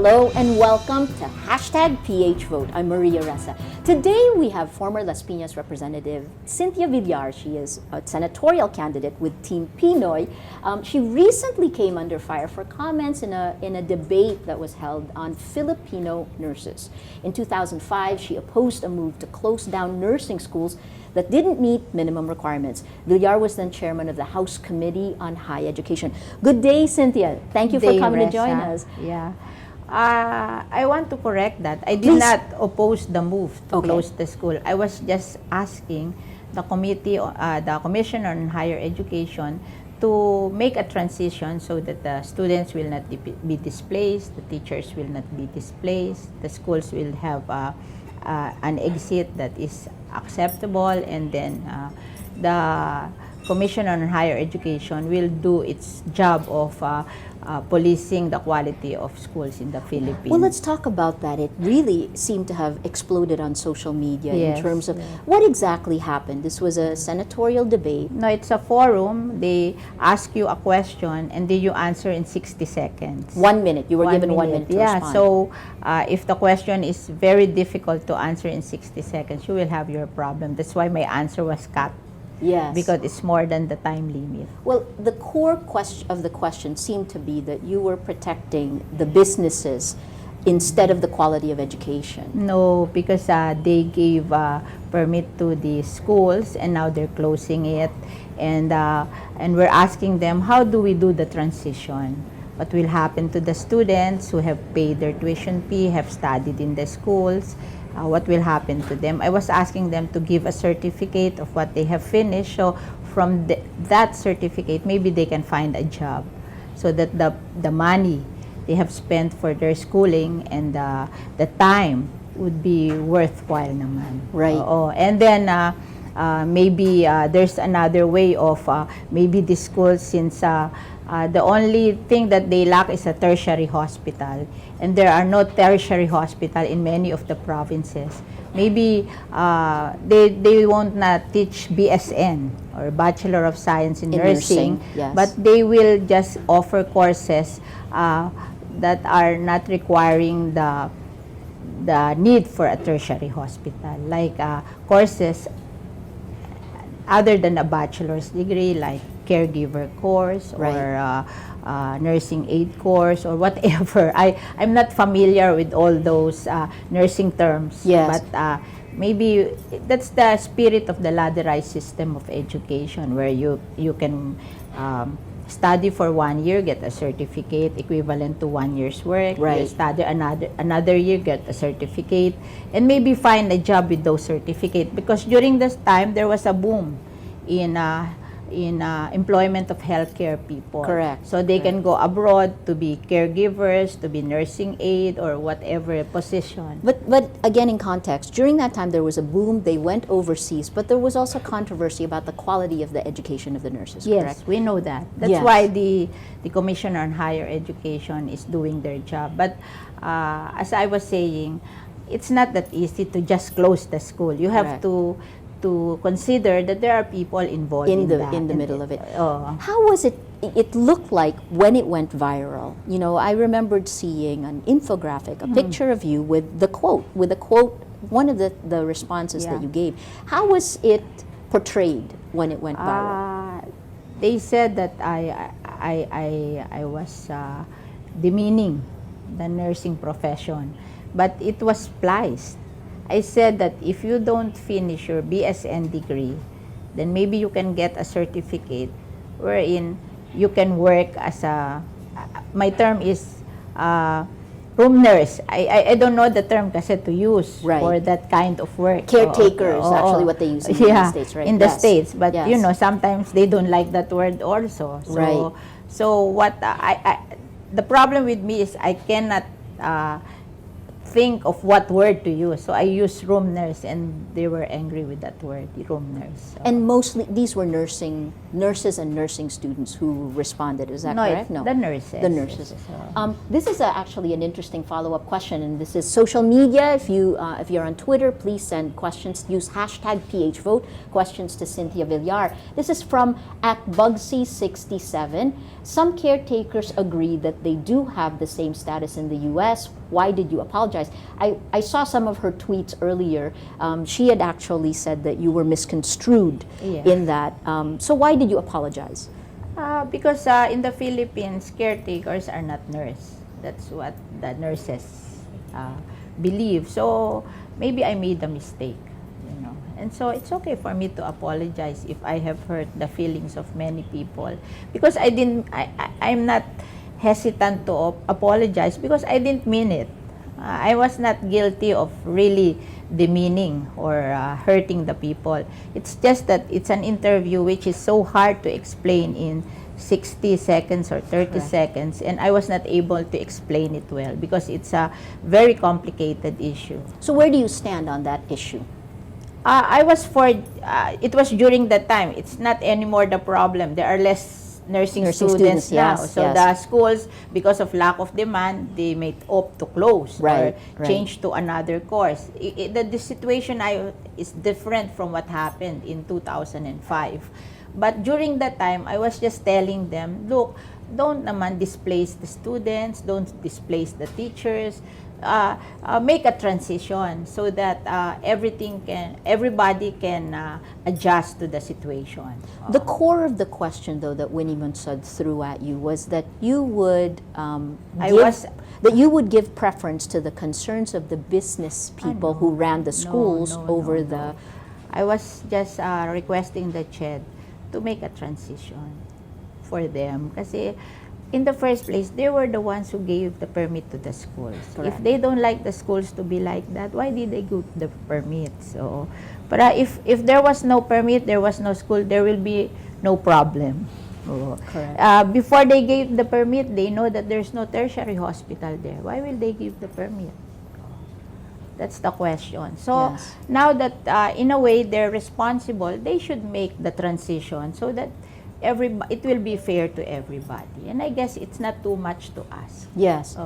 Hello and welcome to #PHVote. I'm Maria Ressa. Today we have former Las Piñas representative Cynthia Villar. She is a senatorial candidate with Team Pinoy. She recently came under fire for comments in a debate that was held on Filipino nurses. In 2005, she opposed a move to close down nursing schools that didn't meet minimum requirements. Villar was then chairman of the House Committee on Higher Education. Good day, Cynthia. Thank you for coming to join us. Yeah. I want to correct that. I did Please. not oppose the move to Okay. close the school. I was just asking the committee, the Commission on Higher Education, to make a transition so that the students will not be displaced, the teachers will not be displaced, the schools will have an exit that is acceptable, and then the Commission on Higher Education will do its job of policing the quality of schools in the Philippines. Well, let's talk about that. It really seemed to have exploded on social media in Yes, terms of yeah. what exactly happened. This was a senatorial debate. No, it's a forum. They ask you a question and then you answer in 60 seconds. 1 minute. You were given 1 minute to Yeah, respond. so if the question is very difficult to answer in 60 seconds, you will have your problem. That's why my answer was cut. Yes. Because it's more than the time limit. Well, the core question of the question seemed to be that you were protecting the businesses instead of the quality of education. No, because they gave permit to the schools and now they're closing it. And we're asking them, how do we do the transition? What will happen to the students who have paid their tuition fee, have studied in the schools? What will happen to them? I was asking them to give a certificate of what they have finished. So from that certificate, maybe they can find a job so that the money they have spent for their schooling and the time would be worthwhile naman. Right. And then maybe there's another way of maybe the schools, since the only thing that they lack is a tertiary hospital, and there are no tertiary hospital in many of the provinces. Maybe they won't not teach BSN or Bachelor of Science in Nursing, yes. but they will just offer courses that are not requiring the need for a tertiary hospital, like courses other than a bachelor's degree, like caregiver course or nursing aid course or whatever. I'm not familiar with all those nursing terms, Yes. but maybe that's the spirit of the ladderized system of education, where you can study for 1 year, get a certificate equivalent to 1 year's work. Right. You study another year, get a certificate, and maybe find a job with those certificates. Because during this time, there was a boom in employment of healthcare people. Correct. So they can go abroad to be caregivers, to be nursing aid, or whatever position. But again, in context, during that time there was a boom. They went overseas, but there was also controversy about the quality of the education of the nurses. Yes, Correct? we know that. That's Yes. why the Commission on Higher Education is doing their job. But as I was saying, it's not that easy to just close the school. You have Correct. to consider that there are people involved in the that. in the middle of it. Oh. How was it? It looked like when it went viral. You know, I remembered seeing an infographic, a picture of you with the quote, one of the responses that Yeah. you gave. How was it portrayed when it went viral? They said that I was demeaning the nursing profession, but it was spliced. I said that if you don't finish your BSN degree, then maybe you can get a certificate wherein you can work as my term is room nurse. I don't know the term kasi to use Right. for that kind of work. Caretakers, actually what they use in the United States, right? In the Yes. States, but Yes. you know, sometimes they don't like that word also. So, Right. so what the problem with me is I cannot think of what word to use. So I used room nurse, and they were angry with that word, the room nurse. So. And mostly, these were nurses and nursing students who responded. Is that correct? No, the nurses. The nurses. So. This is actually an interesting follow-up question, and this is social media. If you're on Twitter, please send questions. Use hashtag PHVote. Questions to Cynthia Villar. This is from @Bugsy67. Some caretakers agree that they do have the same status in the U.S. Why did you apologize? I saw some of her tweets earlier. She had actually said that you were misconstrued in that. So why did you apologize? Because in the Philippines, caretakers are not nurse. That's what the nurses believe. So maybe I made a mistake, you know. And so it's okay for me to apologize if I have hurt the feelings of many people, because I'm not hesitant to apologize because I didn't mean it. I was not guilty of really demeaning or hurting the people. It's just that it's an interview which is so hard to explain in 60 seconds or 30 Correct. seconds, and I was not able to explain it well because it's a very complicated issue. So where do you stand on that issue? It was during that time. It's not anymore the problem. There are less nursing students now. Yes, So yes. the schools, because of lack of demand, they may opt to close Right, or change to another course. The situation is different from what happened in 2005. But during that time, I was just telling them, look, don't naman displace the students, don't displace the teachers. Make a transition so that everybody can adjust to the situation. The core of the question, though, that Winnie Monsod threw at you was that you would give preference to the concerns of the business people who ran the schools over the. I was just requesting the CHED to make a transition for them, kasi in the first place, they were the ones who gave the permit to the schools. Correct. If they don't like the schools to be like that, why did they give the permit? So, but if there was no permit, there was no school, there will be no problem. Correct. Before they gave the permit, they know that there's no tertiary hospital there. Why will they give the permit? That's the question. So Yes. now that in a way they're responsible, they should make the transition so that it will be fair to everybody. And I guess it's not too much to ask. Yes.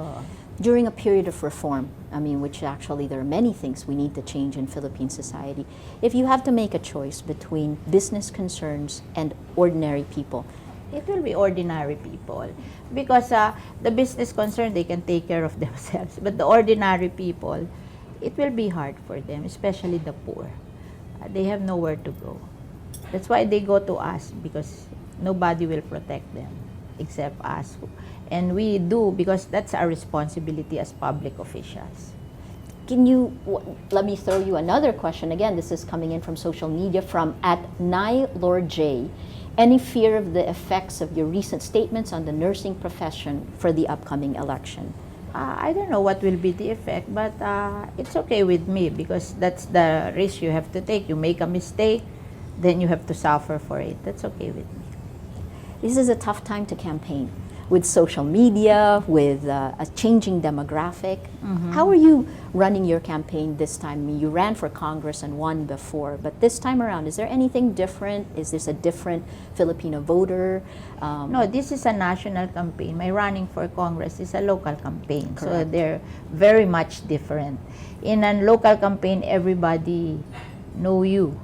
During a period of reform, I mean, which actually there are many things we need to change in Philippine society. If you have to make a choice between business concerns and ordinary people, it will be ordinary people. Because the business concern, they can take care of themselves. But the ordinary people, it will be hard for them, especially the poor. They have nowhere to go. That's why they go to us, because nobody will protect them except us. And we do, because that's our responsibility as public officials. Let me throw you another question. Again, this is coming in from social media from @NaiLordJ. Any fear of the effects of your recent statements on the nursing profession for the upcoming election? I don't know what will be the effect, but it's okay with me, because that's the risk you have to take. You make a mistake, then you have to suffer for it. That's okay with me. This is a tough time to campaign with social media, with a changing demographic. Mm-hmm. How are you running your campaign this time? I mean, you ran for Congress and won before, but this time around, is there anything different? Is this a different Filipino voter? No, this is a national campaign. My running for Congress is a local campaign. Correct. So they're very much different. In a local campaign, everybody know you.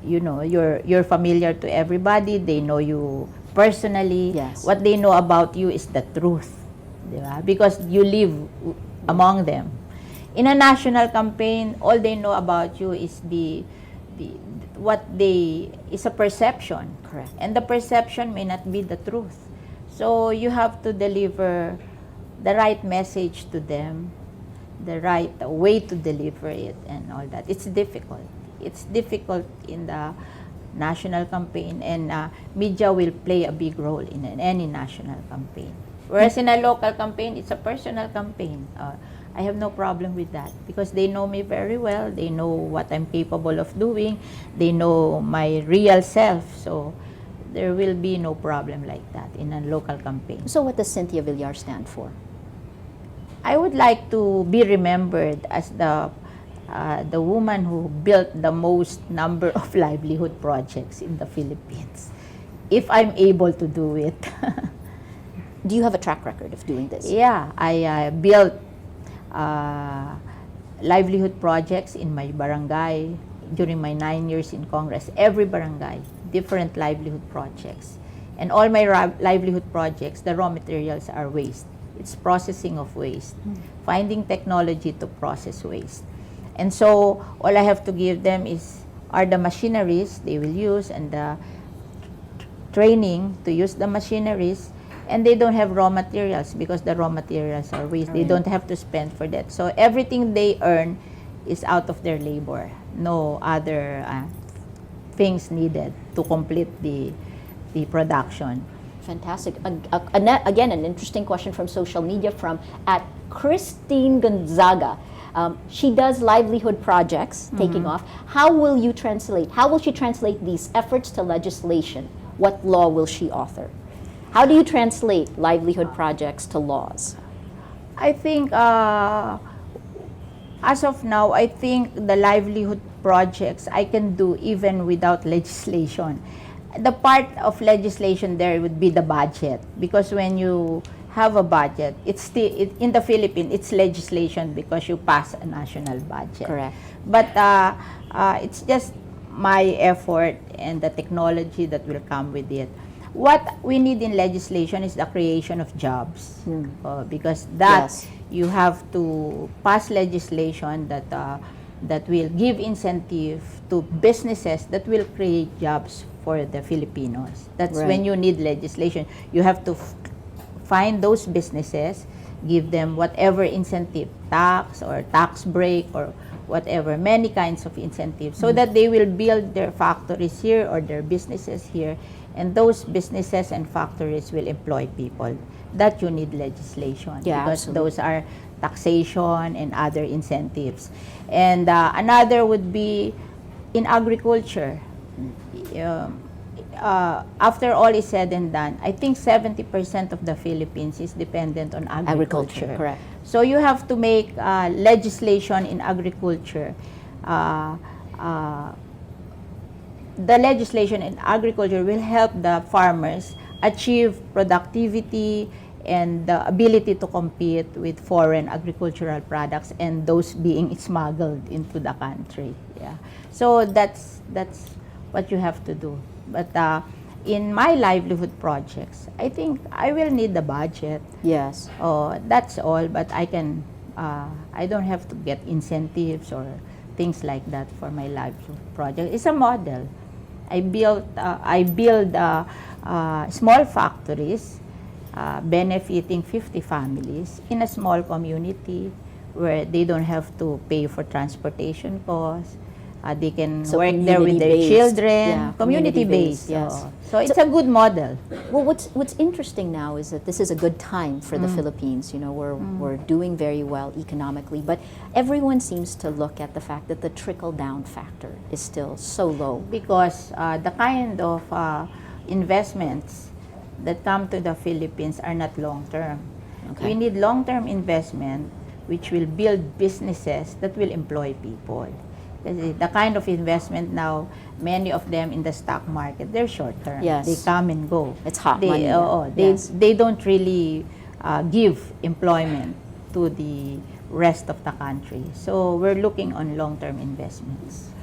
You know, you're familiar to everybody. They know you personally. Yes. What they know about you is the truth, diba? Because you live among them. In a national campaign, all they know about you is is a perception. Correct. And the perception may not be the truth. So you have to deliver the right message to them, the right way to deliver it, and all that. It's difficult. It's difficult in the national campaign, and media will play a big role in any national campaign. Whereas in a local campaign, it's a personal campaign. I have no problem with that, because they know me very well. They know what I'm capable of doing. They know my real self. So there will be no problem like that in a local campaign. So what does Cynthia Villar stand for? I would like to be remembered as the woman who built the most number of livelihood projects in the Philippines, if I'm able to do it. Do you have a track record of doing this? Yeah, I built livelihood projects in my barangay during my 9 years in Congress. Every barangay, different livelihood projects. And all my livelihood projects, the raw materials are waste. It's processing of waste, finding technology to process waste. And so all I have to give them are the machineries they will use and the training to use the machineries, and they don't have raw materials because the raw materials are waste. They don't have to spend for that. So everything they earn is out of their labor. No other things needed to complete the production. Fantastic. Again, an interesting question from social media from at Christine Gonzaga. She does livelihood projects, taking off. How will she translate these efforts to legislation? What law will she author? How do you translate livelihood projects to laws? I think, as of now, I think the livelihood projects I can do even without legislation. The part of legislation there would be the budget, because when you have a budget, in the Philippines, it's legislation because you pass a national budget. Correct. But it's just my effort and the technology that will come with it. What we need in legislation is the creation of jobs, because you have to pass legislation that will give incentive to businesses that will create jobs for the Filipinos. That's right. When you need legislation. You have to find those businesses, give them whatever incentive, tax or tax break or whatever, many kinds of incentives, so that they will build their factories here or their businesses here, and those businesses and factories will employ people. That you need legislation, because absolutely. those are taxation and other incentives. And another would be in agriculture. After all is said and done, I think 70% of the Philippines is dependent on agriculture. Correct. So you have to make legislation in agriculture. The legislation in agriculture will help the farmers achieve productivity and the ability to compete with foreign agricultural products and those being smuggled into the country. Yeah. So that's what you have to do. But in my livelihood projects, I think I will need the budget. Yes. That's all. But I don't have to get incentives or things like that for my livelihood project. It's a model. I build small factories benefiting 50 families in a small community where they don't have to pay for transportation costs. They can work there with their children. Community-based. Yes. So it's a good model. Well, what's interesting now is that this is a good time for the Philippines. You know, we're doing very well economically, but everyone seems to look at the fact that the trickle-down factor is still so low. Because the kind of investments that come to the Philippines are not long-term. Okay. We need long-term investment which will build businesses that will employ people. The kind of investment now, many of them in the stock market, they're short-term. Yes. They come and go. It's hot money. They don't really give employment to the rest of the country. So we're looking on long-term investments.